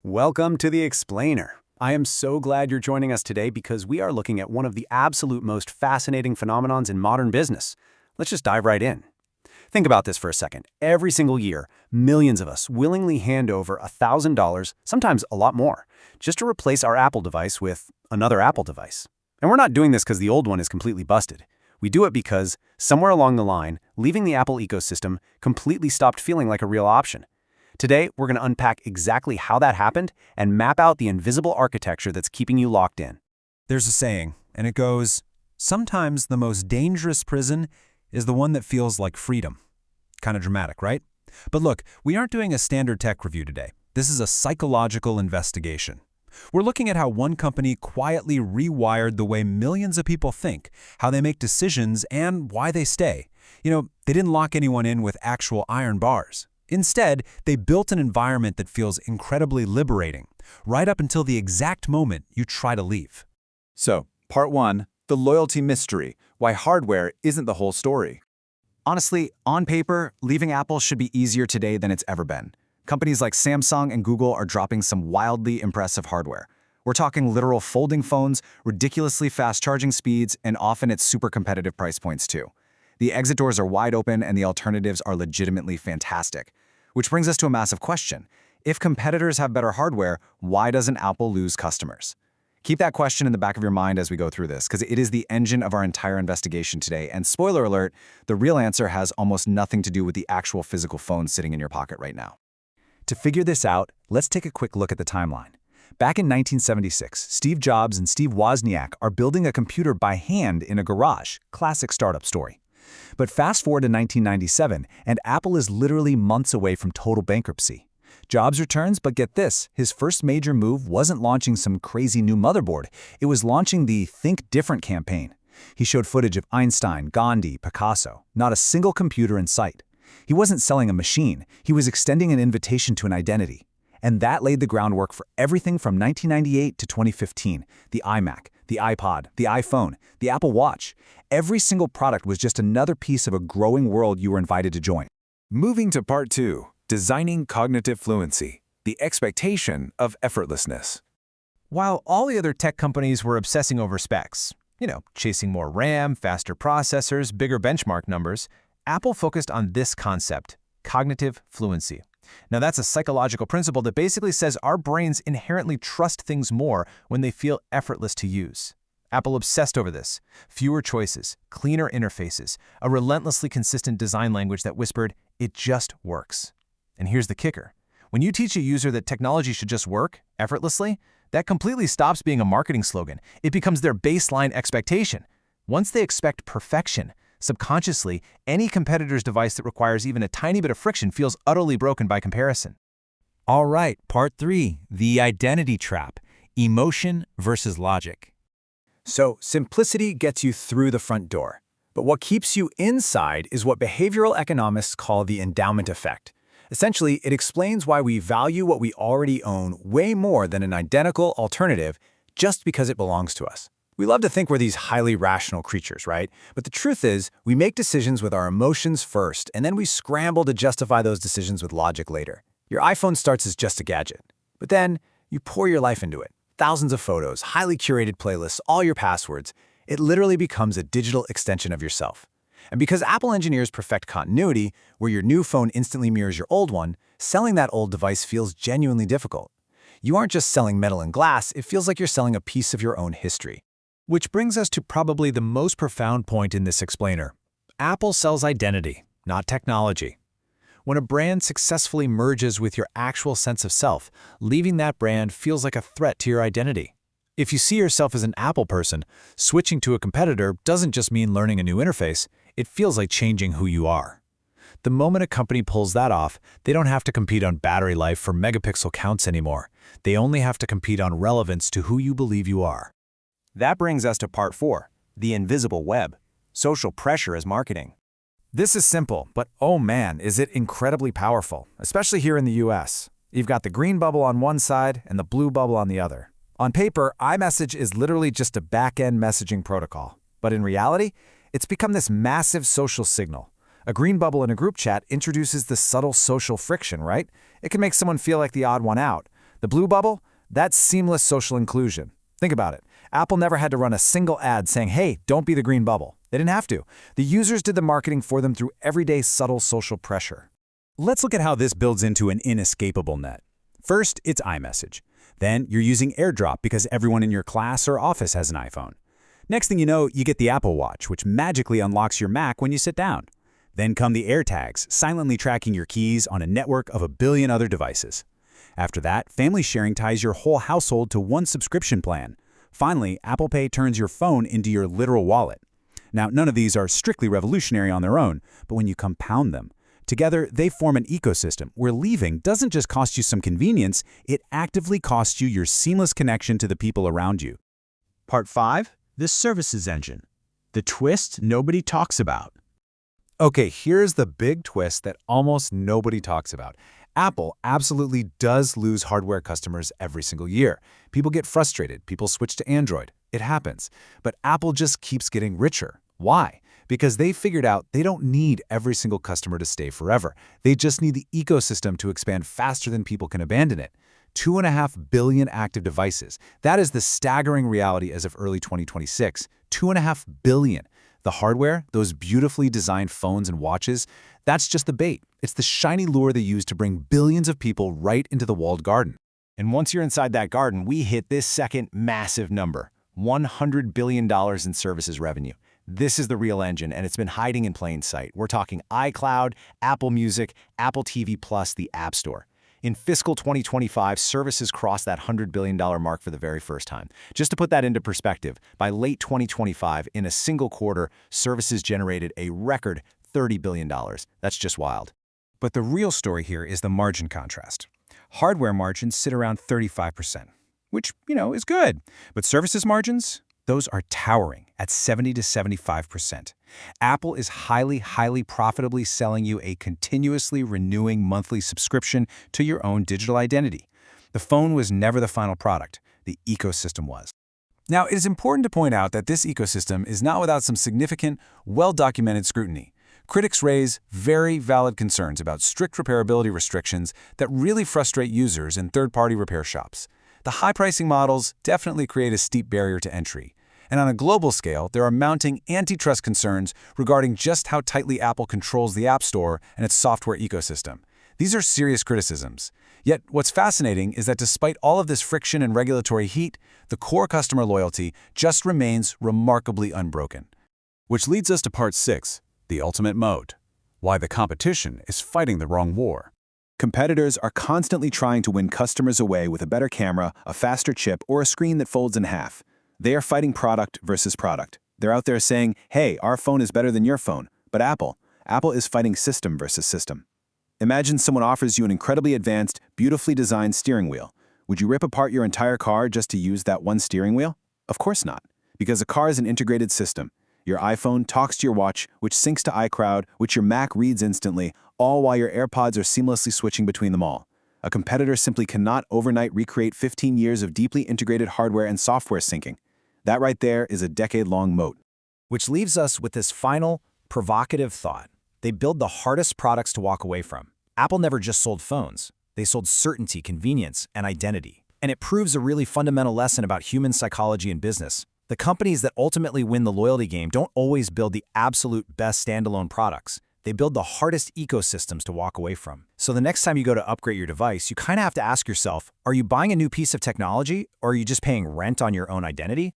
Welcome to The Explainer. I am so glad you're joining us today because we are looking at one of the absolute most fascinating phenomenons in modern business. Let's just dive right in. Think about this for a second. Every single year, millions of us willingly hand over $1,000, sometimes a lot more, just to replace our Apple device with another Apple device. And we're not doing this because the old one is completely busted. We do it because, somewhere along the line, leaving the Apple ecosystem completely stopped feeling like a real option. Today, we're going to unpack exactly how that happened and map out the invisible architecture that's keeping you locked in. There's a saying, and it goes, sometimes the most dangerous prison is the one that feels like freedom. Kind of dramatic, right? But look, we aren't doing a standard tech review today. This is a psychological investigation. We're looking at how one company quietly rewired the way millions of people think, how they make decisions, and why they stay. They didn't lock anyone in with actual iron bars. Instead, they built an environment that feels incredibly liberating, right up until the exact moment you try to leave. So, part 1, the loyalty mystery, why hardware isn't the whole story. Honestly, on paper, leaving Apple should be easier today than it's ever been. Companies like Samsung and Google are dropping some wildly impressive hardware. We're talking literal folding phones, ridiculously fast charging speeds, and often at super competitive price points too. The exit doors are wide open and the alternatives are legitimately fantastic. Which brings us to a massive question. If competitors have better hardware, why doesn't Apple lose customers? Keep that question in the back of your mind as we go through this, because it is the engine of our entire investigation today. And spoiler alert, the real answer has almost nothing to do with the actual physical phone sitting in your pocket right now. To figure this out, let's take a quick look at the timeline. Back in 1976, Steve Jobs and Steve Wozniak are building a computer by hand in a garage. Classic startup story. But fast forward to 1997, and Apple is literally months away from total bankruptcy. Jobs returns, but get this, his first major move wasn't launching some crazy new motherboard. It was launching the Think Different campaign. He showed footage of Einstein, Gandhi, Picasso, not a single computer in sight. He wasn't selling a machine, he was extending an invitation to an identity. And that laid the groundwork for everything from 1998 to 2015, the iMac, the iPod, the iPhone, the Apple Watch. Every single product was just another piece of a growing world you were invited to join. Moving to part 2, designing cognitive fluency, the expectation of effortlessness. While all the other tech companies were obsessing over specs, chasing more RAM, faster processors, bigger benchmark numbers, Apple focused on this concept, cognitive fluency. Now that's a psychological principle that basically says our brains inherently trust things more when they feel effortless to use. Apple obsessed over this. Fewer choices, cleaner interfaces, a relentlessly consistent design language that whispered, it just works. And here's the kicker. When you teach a user that technology should just work effortlessly, that completely stops being a marketing slogan. It becomes their baseline expectation. Once they expect perfection, subconsciously, any competitor's device that requires even a tiny bit of friction feels utterly broken by comparison. All right, part 3, the identity trap, emotion versus logic. So, simplicity gets you through the front door. But what keeps you inside is what behavioral economists call the endowment effect. Essentially, it explains why we value what we already own way more than an identical alternative just because it belongs to us. We love to think we're these highly rational creatures, right? But the truth is, we make decisions with our emotions first, and then we scramble to justify those decisions with logic later. Your iPhone starts as just a gadget, but then you pour your life into it. Thousands of photos, highly curated playlists, all your passwords. It literally becomes a digital extension of yourself. And because Apple engineers perfect continuity, where your new phone instantly mirrors your old one, selling that old device feels genuinely difficult. You aren't just selling metal and glass, it feels like you're selling a piece of your own history. Which brings us to probably the most profound point in this explainer. Apple sells identity, not technology. When a brand successfully merges with your actual sense of self, leaving that brand feels like a threat to your identity. If you see yourself as an Apple person, switching to a competitor doesn't just mean learning a new interface, it feels like changing who you are. The moment a company pulls that off, they don't have to compete on battery life or megapixel counts anymore. They only have to compete on relevance to who you believe you are. That brings us to part 4, the invisible web, social pressure as marketing. This is simple, but oh man, is it incredibly powerful, especially here in the US. You've got the green bubble on one side and the blue bubble on the other. On paper, iMessage is literally just a back-end messaging protocol. But in reality, it's become this massive social signal. A green bubble in a group chat introduces the subtle social friction, right? It can make someone feel like the odd one out. The blue bubble? That's seamless social inclusion. Think about it. Apple never had to run a single ad saying, hey, don't be the green bubble. They didn't have to. The users did the marketing for them through everyday subtle social pressure. Let's look at how this builds into an inescapable net. First, it's iMessage. Then you're using AirDrop because everyone in your class or office has an iPhone. Next thing you know, you get the Apple Watch, which magically unlocks your Mac when you sit down. Then come the AirTags, silently tracking your keys on a network of a billion other devices. After that, family sharing ties your whole household to one subscription plan. Finally, Apple Pay turns your phone into your literal wallet. Now, none of these are strictly revolutionary on their own, but when you compound them, together they form an ecosystem where leaving doesn't just cost you some convenience, it actively costs you your seamless connection to the people around you. Part 5, the services engine. The twist nobody talks about. Okay, here's the big twist that almost nobody talks about. Apple absolutely does lose hardware customers every single year. People get frustrated, people switch to Android. It happens. But Apple just keeps getting richer. Why? Because they figured out they don't need every single customer to stay forever. They just need the ecosystem to expand faster than people can abandon it. 2.5 billion active devices. That is the staggering reality as of early 2026. 2.5 billion. The hardware, those beautifully designed phones and watches, that's just the bait. It's the shiny lure they use to bring billions of people right into the walled garden. And once you're inside that garden, we hit this second massive number, $100 billion in services revenue. This is the real engine, and it's been hiding in plain sight. We're talking iCloud, Apple Music, Apple TV Plus, the App Store. In fiscal 2025, services crossed that $100 billion mark for the very first time. Just to put that into perspective, by late 2025, in a single quarter, services generated a record $30 billion. That's just wild. But the real story here is the margin contrast. Hardware margins sit around 35%, which, is good. But services margins? Those are towering at 70 to 75%. Apple is highly profitably selling you a continuously renewing monthly subscription to your own digital identity. The phone was never the final product. The ecosystem was. Now, it is important to point out that this ecosystem is not without some significant, well-documented scrutiny. Critics raise very valid concerns about strict repairability restrictions that really frustrate users in third-party repair shops. The high-pricing models definitely create a steep barrier to entry. And on a global scale, there are mounting antitrust concerns regarding just how tightly Apple controls the App Store and its software ecosystem. These are serious criticisms. Yet, what's fascinating is that despite all of this friction and regulatory heat, the core customer loyalty just remains remarkably unbroken. Which leads us to part 6, the ultimate mode. Why the competition is fighting the wrong war. Competitors are constantly trying to win customers away with a better camera, a faster chip, or a screen that folds in half. They are fighting product versus product. They're out there saying, hey, our phone is better than your phone. But Apple is fighting system versus system. Imagine someone offers you an incredibly advanced, beautifully designed steering wheel. Would you rip apart your entire car just to use that one steering wheel? Of course not, because a car is an integrated system. Your iPhone talks to your watch, which syncs to iCloud, which your Mac reads instantly, all while your AirPods are seamlessly switching between them all. A competitor simply cannot overnight recreate 15 years of deeply integrated hardware and software syncing. That right there is a decade-long moat. Which leaves us with this final, provocative thought. They build the hardest products to walk away from. Apple never just sold phones. They sold certainty, convenience, and identity. And it proves a really fundamental lesson about human psychology and business. The companies that ultimately win the loyalty game don't always build the absolute best standalone products. They build the hardest ecosystems to walk away from. So the next time you go to upgrade your device, you kind of have to ask yourself, are you buying a new piece of technology, or are you just paying rent on your own identity?